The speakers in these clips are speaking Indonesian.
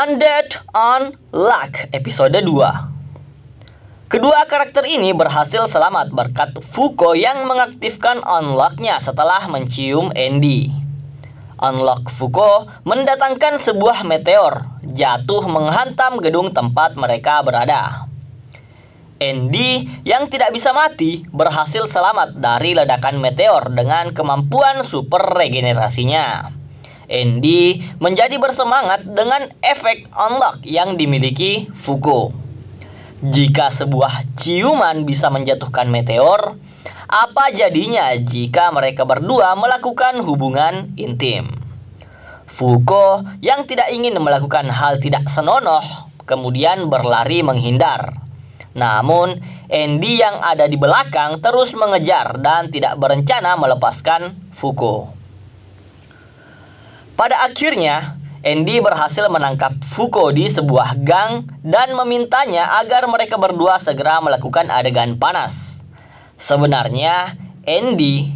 Undead Unluck episode 2. Kedua karakter ini berhasil selamat berkat Fuko yang mengaktifkan unlock-nya setelah mencium Andy. Unlock Fuko mendatangkan sebuah meteor jatuh menghantam gedung tempat mereka berada. Andy yang tidak bisa mati berhasil selamat dari ledakan meteor dengan kemampuan super regenerasinya. Andy menjadi bersemangat dengan efek unlock yang dimiliki Fuko. Jika sebuah ciuman bisa menjatuhkan meteor, apa jadinya jika mereka berdua melakukan hubungan intim? Fuko yang tidak ingin melakukan hal tidak senonoh kemudian berlari menghindar. Namun, Andy yang ada di belakang terus mengejar dan tidak berencana melepaskan Fuko. Pada akhirnya, Andy berhasil menangkap Fuko di sebuah gang dan memintanya agar mereka berdua segera melakukan adegan panas. Sebenarnya, Andy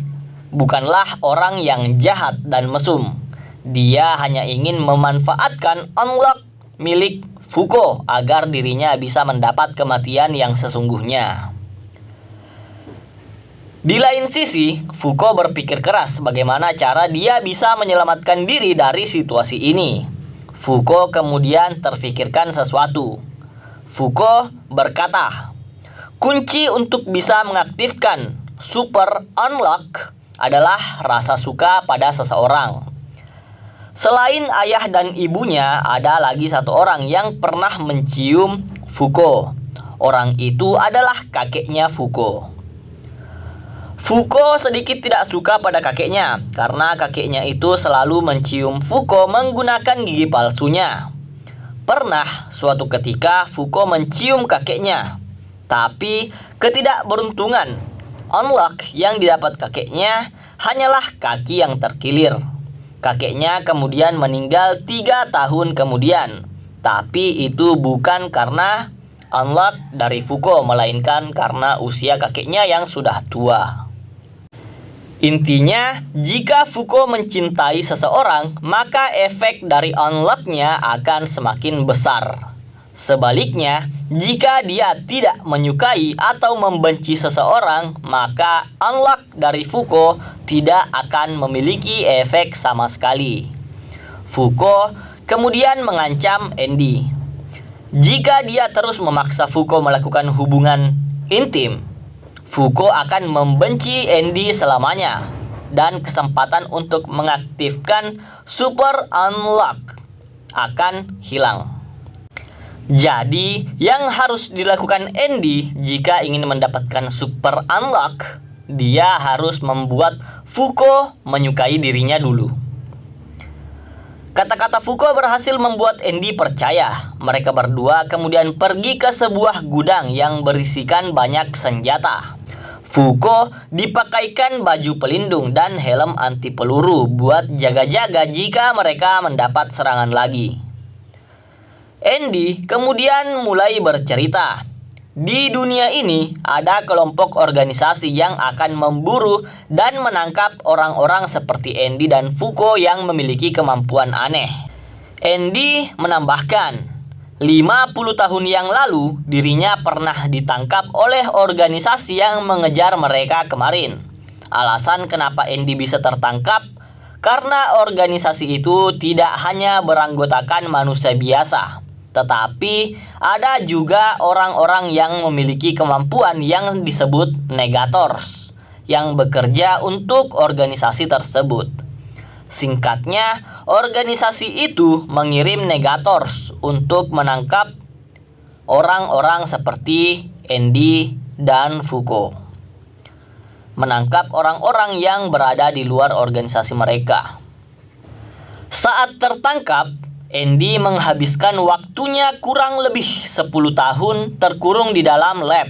bukanlah orang yang jahat dan mesum. Dia hanya ingin memanfaatkan unlock milik Fuko agar dirinya bisa mendapat kematian yang sesungguhnya. Di lain sisi, Fuko berpikir keras bagaimana cara dia bisa menyelamatkan diri dari situasi ini. Fuko kemudian terfikirkan sesuatu. Fuko berkata, kunci untuk bisa mengaktifkan super unlock adalah rasa suka pada seseorang. Selain ayah dan ibunya, ada lagi satu orang yang pernah mencium Fuko. Orang itu adalah kakeknya Fuko. Fuko sedikit tidak suka pada kakeknya karena kakeknya itu selalu mencium Fuko menggunakan gigi palsunya. Pernah suatu ketika Fuko mencium kakeknya, tapi ketidakberuntungan unlock yang didapat kakeknya hanyalah kaki yang terkilir. Kakeknya kemudian meninggal 3 tahun kemudian, tapi itu bukan karena unlock dari Fuko, melainkan karena usia kakeknya yang sudah tua. Intinya, jika Fuko mencintai seseorang, maka efek dari unlock-nya akan semakin besar. Sebaliknya, jika dia tidak menyukai atau membenci seseorang, maka unlock dari Fuko tidak akan memiliki efek sama sekali. Fuko kemudian mengancam Andy. Jika dia terus memaksa Fuko melakukan hubungan intim, Fuko akan membenci Andy selamanya dan kesempatan untuk mengaktifkan super unlock akan hilang. Jadi, yang harus dilakukan Andy jika ingin mendapatkan super unlock, dia harus membuat Fuko menyukai dirinya dulu. Kata-kata Fuko berhasil membuat Andy percaya. Mereka berdua kemudian pergi ke sebuah gudang yang berisikan banyak senjata. Fuko dipakaikan baju pelindung dan helm anti peluru buat jaga-jaga jika mereka mendapat serangan lagi. Andy kemudian mulai bercerita. Di dunia ini ada kelompok organisasi yang akan memburu dan menangkap orang-orang seperti Andy dan Fuko yang memiliki kemampuan aneh. Andy menambahkan, 50 tahun yang lalu, dirinya pernah ditangkap oleh organisasi yang mengejar mereka kemarin. Alasan kenapa Andy bisa tertangkap, karena organisasi itu tidak hanya beranggotakan manusia biasa, tetapi ada juga orang-orang yang memiliki kemampuan yang disebut Negators, yang bekerja untuk organisasi tersebut. Singkatnya, organisasi itu mengirim Negators untuk menangkap orang-orang seperti Andy dan Fuko. Menangkap orang-orang yang berada di luar organisasi mereka. Saat tertangkap, Andy menghabiskan waktunya kurang lebih 10 tahun terkurung di dalam lab.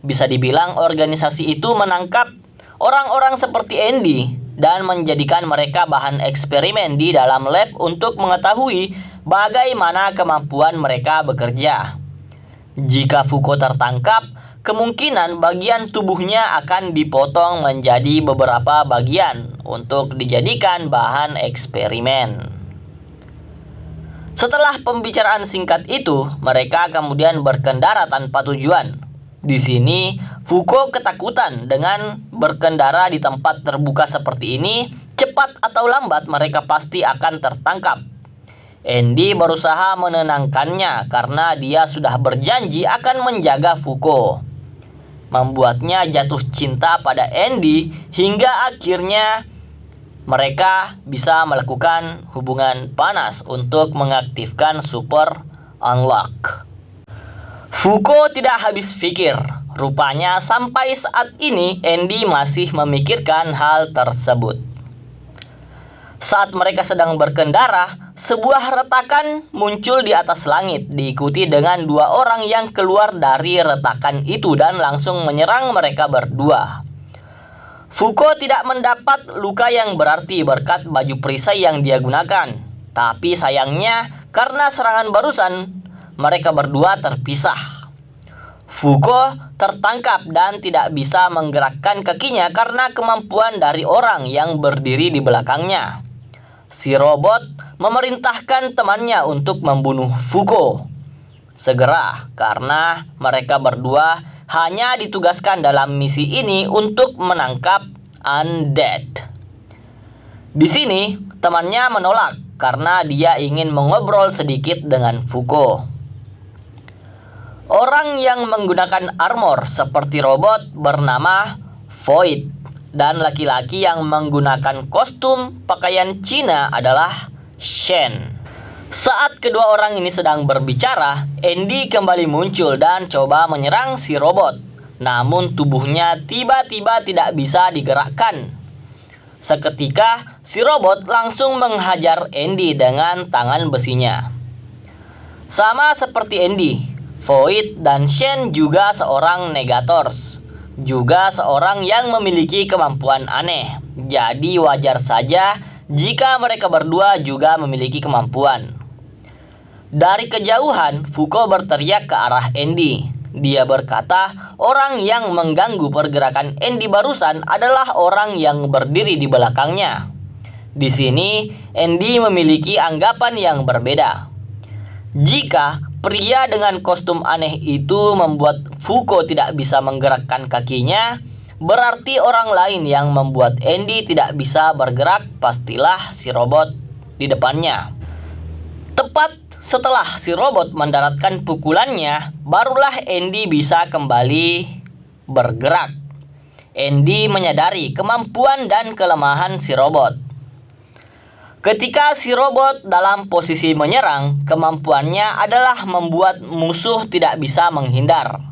Bisa dibilang organisasi itu menangkap orang-orang seperti Andy dan menjadikan mereka bahan eksperimen di dalam lab untuk mengetahui bagaimana kemampuan mereka bekerja. Jika Fuko tertangkap, kemungkinan bagian tubuhnya akan dipotong menjadi beberapa bagian untuk dijadikan bahan eksperimen. Setelah pembicaraan singkat itu, mereka kemudian berkendara tanpa tujuan. Di sini, Fuko ketakutan dengan berkendara di tempat terbuka seperti ini. Cepat atau lambat mereka pasti akan tertangkap. Andy berusaha menenangkannya karena dia sudah berjanji akan menjaga Fuko, membuatnya jatuh cinta pada Andy hingga akhirnya mereka bisa melakukan hubungan panas untuk mengaktifkan Super Unlock. Fuko tidak habis pikir. Rupanya sampai saat ini Andy masih memikirkan hal tersebut. Saat mereka sedang berkendara, sebuah retakan muncul di atas langit, diikuti dengan dua orang yang keluar dari retakan itu dan langsung menyerang mereka berdua. Fuko tidak mendapat luka yang berarti berkat baju perisai yang dia gunakan. Tapi sayangnya, karena serangan barusan, mereka berdua terpisah. Fuko tertangkap dan tidak bisa menggerakkan kakinya karena kemampuan dari orang yang berdiri di belakangnya. Si robot memerintahkan temannya untuk membunuh Fuko segera karena mereka berdua hanya ditugaskan dalam misi ini untuk menangkap undead. Di sini, temannya menolak karena dia ingin mengobrol sedikit dengan Fuko. Orang yang menggunakan armor seperti robot bernama Void, dan laki-laki yang menggunakan kostum pakaian Cina adalah Shen. Saat kedua orang ini sedang berbicara, Andy kembali muncul dan coba menyerang si robot. Namun tubuhnya tiba-tiba tidak bisa digerakkan. Seketika, si robot langsung menghajar Andy dengan tangan besinya. Sama seperti Andy, Void dan Shen juga seorang Negators, juga seorang yang memiliki kemampuan aneh. Jadi wajar saja jika mereka berdua juga memiliki kemampuan. Dari kejauhan, Fuko berteriak ke arah Andy. Dia berkata, orang yang mengganggu pergerakan Andy barusan adalah orang yang berdiri di belakangnya. Di sini, Andy memiliki anggapan yang berbeda. Jika pria dengan kostum aneh itu membuat Fuko tidak bisa menggerakkan kakinya, berarti orang lain yang membuat Andy tidak bisa bergerak pastilah si robot di depannya. Tepat setelah si robot mendaratkan pukulannya, barulah Andy bisa kembali bergerak. Andy menyadari kemampuan dan kelemahan si robot. Ketika si robot dalam posisi menyerang, kemampuannya adalah membuat musuh tidak bisa menghindar.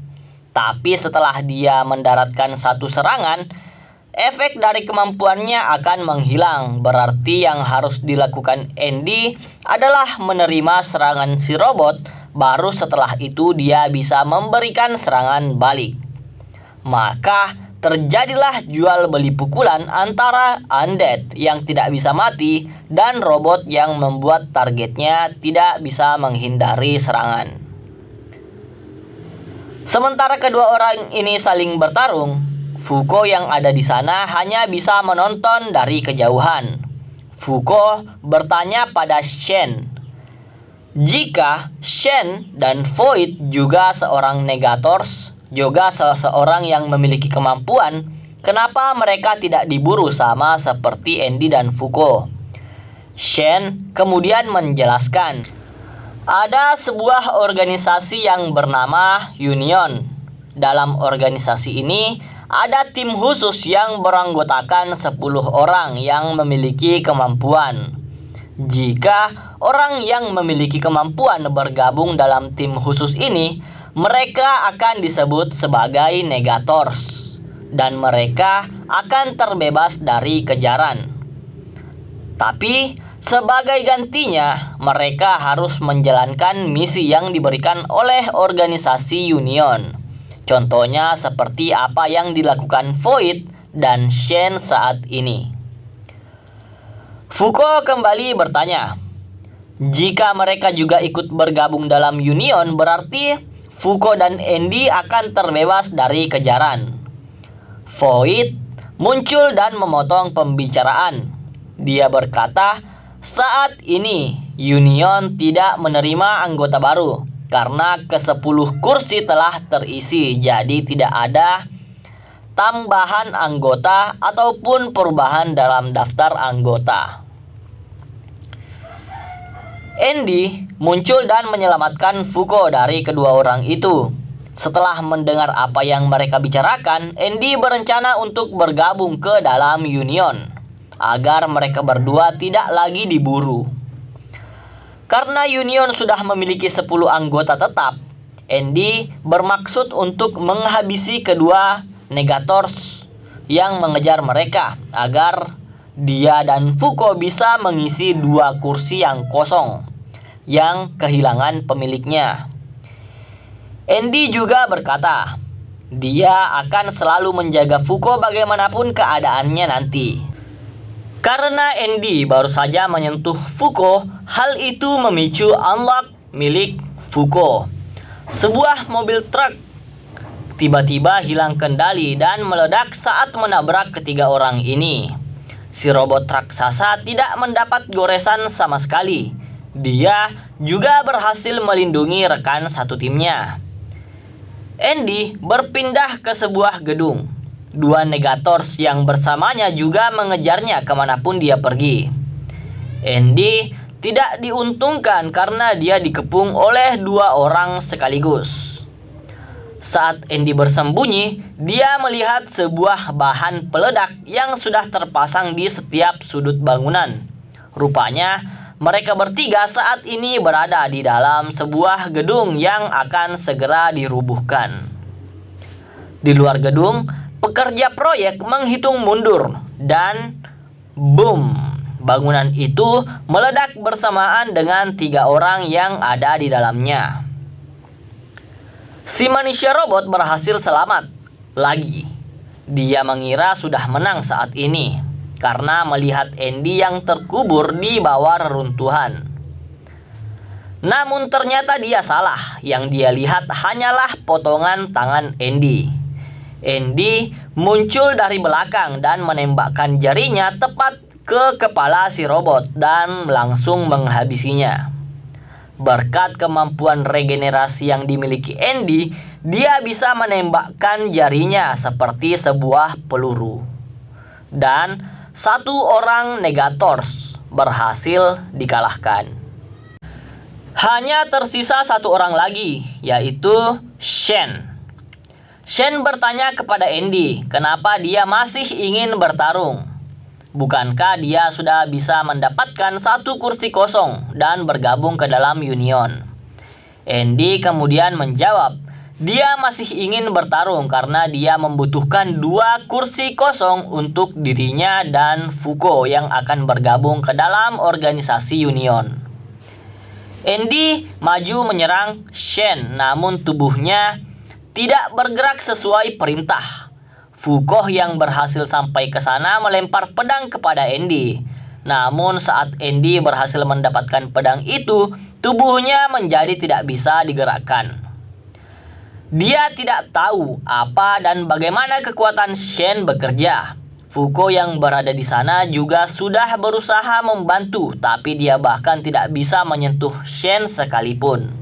Tapi setelah dia mendaratkan satu serangan, efek dari kemampuannya akan menghilang. Berarti yang harus dilakukan Andy adalah menerima serangan si robot, baru setelah itu dia bisa memberikan serangan balik. Maka terjadilah jual beli pukulan antara undead yang tidak bisa mati dan robot yang membuat targetnya tidak bisa menghindari serangan. Sementara kedua orang ini saling bertarung, Fuko yang ada di sana hanya bisa menonton dari kejauhan. Fuko bertanya pada Shen. Jika Shen dan Void juga seorang Negators, juga seseorang yang memiliki kemampuan, kenapa mereka tidak diburu sama seperti Andy dan Fuko? Shen kemudian menjelaskan, ada sebuah organisasi yang bernama Union. Dalam organisasi ini, ada tim khusus yang beranggotakan 10 orang yang memiliki kemampuan. Jika orang yang memiliki kemampuan bergabung dalam tim khusus ini, mereka akan disebut sebagai Negators, dan mereka akan terbebas dari kejaran. Tapi sebagai gantinya, mereka harus menjalankan misi yang diberikan oleh organisasi Union. Contohnya seperti apa yang dilakukan Void dan Shen saat ini. Fuko kembali bertanya, jika mereka juga ikut bergabung dalam Union, berarti Fuko dan Andy akan terbebas dari kejaran. Void muncul dan memotong pembicaraan. Dia berkata, saat ini Union tidak menerima anggota baru karena ke-10 kursi telah terisi, jadi tidak ada tambahan anggota ataupun perubahan dalam daftar anggota. Andy muncul dan menyelamatkan Fuko dari kedua orang itu. Setelah mendengar apa yang mereka bicarakan, Andy berencana untuk bergabung ke dalam Union agar mereka berdua tidak lagi diburu. Karena Union sudah memiliki 10 anggota tetap, Andy bermaksud untuk menghabisi kedua Negators yang mengejar mereka agar dia dan Fuko bisa mengisi 2 kursi yang kosong yang kehilangan pemiliknya. Andy juga berkata, dia akan selalu menjaga Fuko bagaimanapun keadaannya nanti. Karena Andy baru saja menyentuh Fuko, hal itu memicu unlock milik Fuko. Sebuah mobil truk tiba-tiba hilang kendali dan meledak saat menabrak ketiga orang ini. Si robot raksasa tidak mendapat goresan sama sekali. Dia juga berhasil melindungi rekan satu timnya. Andy berpindah ke sebuah gedung. 2 Negators yang bersamanya juga mengejarnya kemanapun dia pergi. Andy tidak diuntungkan karena dia dikepung oleh 2 orang sekaligus. Saat Andy bersembunyi, dia melihat sebuah bahan peledak yang sudah terpasang di setiap sudut bangunan. Rupanya, mereka bertiga saat ini berada di dalam sebuah gedung yang akan segera dirubuhkan. Di luar gedung, pekerja proyek menghitung mundur dan boom, bangunan itu meledak bersamaan dengan 3 orang yang ada di dalamnya. Si manusia robot berhasil selamat lagi. Dia mengira sudah menang saat ini karena melihat Andy yang terkubur di bawah reruntuhan. Namun ternyata dia salah. Yang dia lihat hanyalah potongan tangan Andy. Andy muncul dari belakang dan menembakkan jarinya tepat ke kepala si robot dan langsung menghabisinya. Berkat kemampuan regenerasi yang dimiliki Andy, dia bisa menembakkan jarinya seperti sebuah peluru. Dan 1 orang Negators berhasil dikalahkan. Hanya tersisa 1 orang lagi, yaitu Shen. Shen bertanya kepada Andy, kenapa dia masih ingin bertarung. Bukankah dia sudah bisa mendapatkan 1 kursi kosong dan bergabung ke dalam Union? Andy kemudian menjawab, dia masih ingin bertarung karena dia membutuhkan 2 kursi kosong untuk dirinya dan Fuko yang akan bergabung ke dalam organisasi Union. Andy maju menyerang Shen, namun tubuhnya tidak bergerak sesuai perintah. Fuko yang berhasil sampai ke sana melempar pedang kepada Andy. Namun saat Andy berhasil mendapatkan pedang itu, tubuhnya menjadi tidak bisa digerakkan. Dia tidak tahu apa dan bagaimana kekuatan Shen bekerja. Fuko yang berada di sana juga sudah berusaha membantu, tapi dia bahkan tidak bisa menyentuh Shen sekalipun.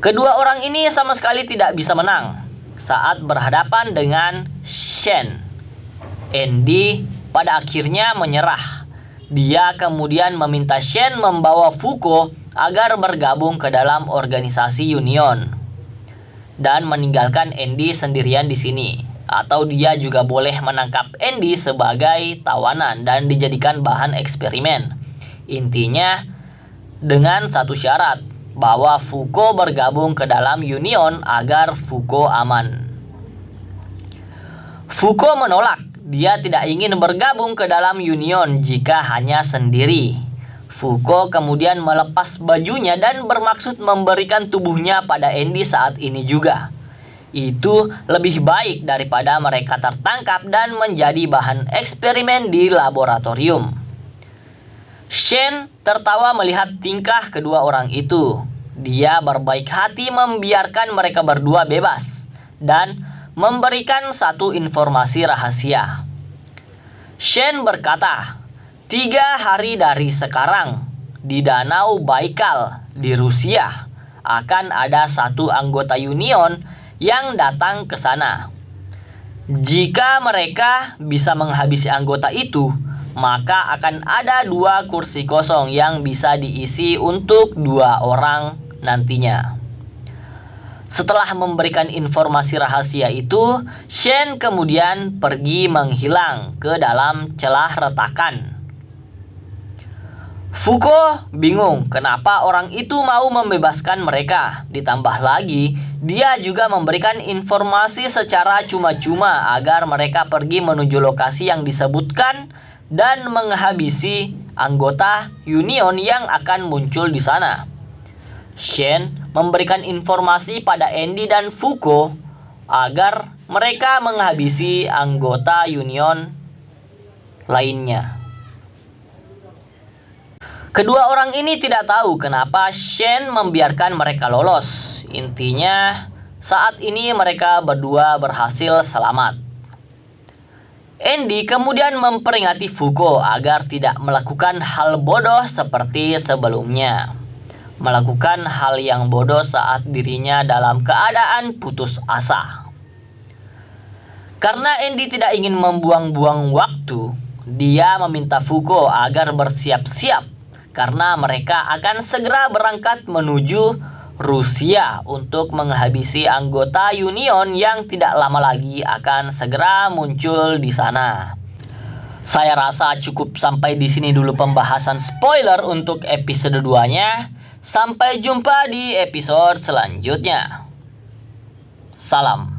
Kedua orang ini sama sekali tidak bisa menang saat berhadapan dengan Shen. Andy pada akhirnya menyerah. Dia kemudian meminta Shen membawa Fuko agar bergabung ke dalam organisasi Union dan meninggalkan Andy sendirian di sini. Atau dia juga boleh menangkap Andy sebagai tawanan dan dijadikan bahan eksperimen. Intinya dengan satu syarat, bahwa Fuko bergabung ke dalam Union agar Fuko aman. Fuko menolak. Dia tidak ingin bergabung ke dalam Union jika hanya sendiri. Fuko kemudian melepas bajunya dan bermaksud memberikan tubuhnya pada Andy saat ini juga. Itu lebih baik daripada mereka tertangkap dan menjadi bahan eksperimen di laboratorium. Shen tertawa melihat tingkah kedua orang itu. Dia berbaik hati membiarkan mereka berdua bebas dan memberikan satu informasi rahasia. Shen berkata, 3 hari dari sekarang, di Danau Baikal di Rusia akan ada satu anggota Union yang datang ke sana. Jika mereka bisa menghabisi anggota itu, maka akan ada 2 kursi kosong yang bisa diisi untuk 2 orang nantinya. Setelah memberikan informasi rahasia itu, Shen kemudian pergi menghilang ke dalam celah retakan. Foucault bingung kenapa orang itu mau membebaskan mereka. Ditambah lagi, dia juga memberikan informasi secara cuma-cuma agar mereka pergi menuju lokasi yang disebutkan dan menghabisi anggota Union yang akan muncul di sana. Shen memberikan informasi pada Andy dan Foucault agar mereka menghabisi anggota Union lainnya. Kedua orang ini tidak tahu kenapa Shen membiarkan mereka lolos. Intinya, saat ini mereka berdua berhasil selamat. Andy kemudian memperingati Foucault agar tidak melakukan hal bodoh seperti sebelumnya. Melakukan hal yang bodoh saat dirinya dalam keadaan putus asa. Karena Andy tidak ingin membuang-buang waktu, dia meminta Foucault agar bersiap-siap karena mereka akan segera berangkat menuju Rusia untuk menghabisi anggota Union yang tidak lama lagi akan segera muncul di sana. Saya rasa cukup sampai di sini dulu pembahasan spoiler untuk episode 2-nya. Sampai jumpa di episode selanjutnya. Salam.